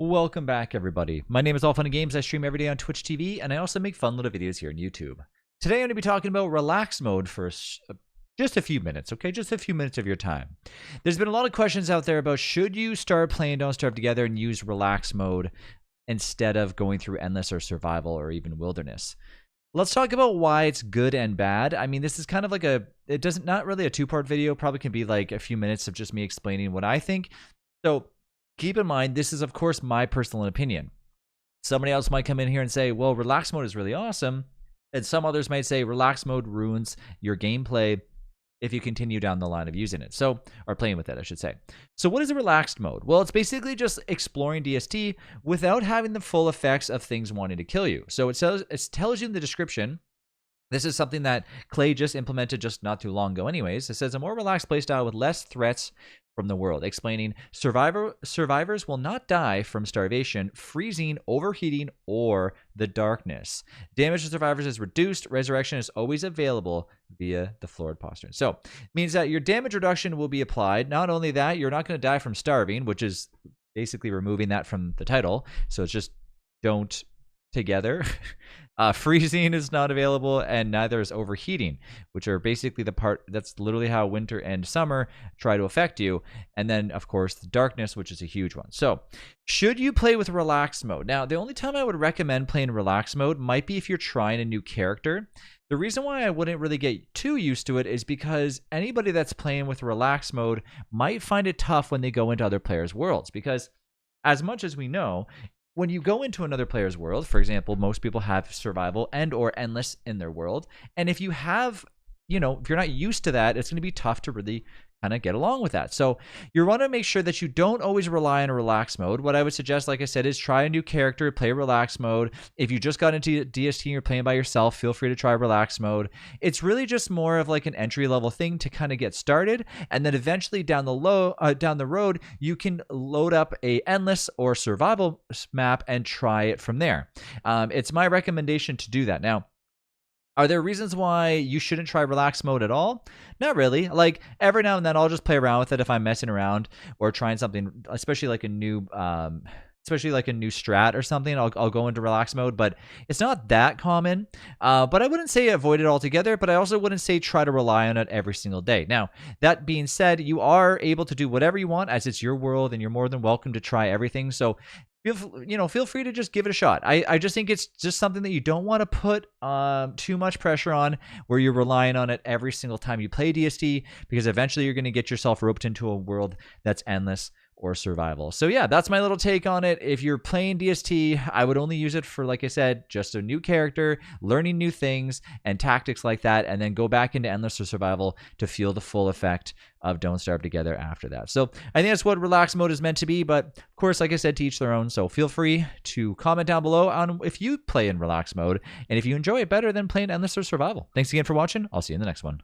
Welcome back, everybody. My name is All Fun and Games. I stream every day on Twitch TV, and I also make fun little videos here on YouTube. Today, I'm going to be talking about relaxed mode for just a few minutes, okay? Just a few minutes of your time. There's been a lot of questions out there about should you start playing Don't Starve Together and use relaxed mode instead of going through endless or survival or even wilderness. Let's talk about why it's good and bad. I mean, this is kind of like not really a two-part video. Probably can be like a few minutes of just me explaining what I think. So keep in mind, this is, of course, my personal opinion. Somebody else might come in here and say, well, relax mode is really awesome. And some others might say relax mode ruins your gameplay if you continue down the line of using it. Or playing with it, I should say. So what is a relaxed mode? Well, it's basically just exploring DST without having the full effects of things wanting to kill you. So it tells you in the description. This is something that Clay just implemented just not too long ago anyways. It says a more relaxed playstyle with less threats from the world, explaining survivors will not die from starvation, freezing, overheating, or the darkness. Damage to survivors is reduced. Resurrection is always available via the florid postern. So it means that your damage reduction will be applied. Not only that, you're not going to die from starving, which is basically removing that from the title. So it's just don't together. Freezing is not available, and neither is overheating, which are basically the part that's literally how winter and summer try to affect you. And then, of course, the darkness, which is a huge one. So should you play with relaxed mode? Now, the only time I would recommend playing relaxed mode might be if you're trying a new character. The reason why I wouldn't really get too used to it is because anybody that's playing with relaxed mode might find it tough when they go into other players' worlds, because as much as we know, when you go into another player's world, for example, most people have survival and or endless in their world. And if you have, if you're not used to that, it's going to be tough to really kind of get along with that. So you want to make sure that you don't always rely on relax mode. What I would suggest, like I said, is try a new character, play relax mode. If you just got into DST and you're playing by yourself, feel free to try relax mode. It's really just more of like an entry level thing to kind of get started, and then eventually down the road you can load up a endless or survival map and try it from there. It's my recommendation to do that. Now, are there reasons why you shouldn't try relax mode at all? Not really. Like every now and then I'll just play around with it if I'm messing around or trying something, especially like a new strat or something. I'll go into relax mode, but it's not that common. But I wouldn't say avoid it altogether, but I also wouldn't say try to rely on it every single day. Now, that being said, you are able to do whatever you want as it's your world, and you're more than welcome to try everything. So feel free to just give it a shot. I just think it's just something that you don't want to put too much pressure on where you're relying on it every single time you play DST, because eventually you're going to get yourself roped into a world that's endless or survival. So yeah, that's my little take on it. If you're playing DST, I would only use it for, like I said, just a new character, learning new things and tactics like that, and then go back into endless or survival to feel the full effect of Don't Starve Together after that. So I think that's what relax mode is meant to be, but of course, like I said, to each their own. So feel free to comment down below on if you play in relax mode and if you enjoy it better than playing endless or survival. Thanks again for watching. I'll see you in the next one.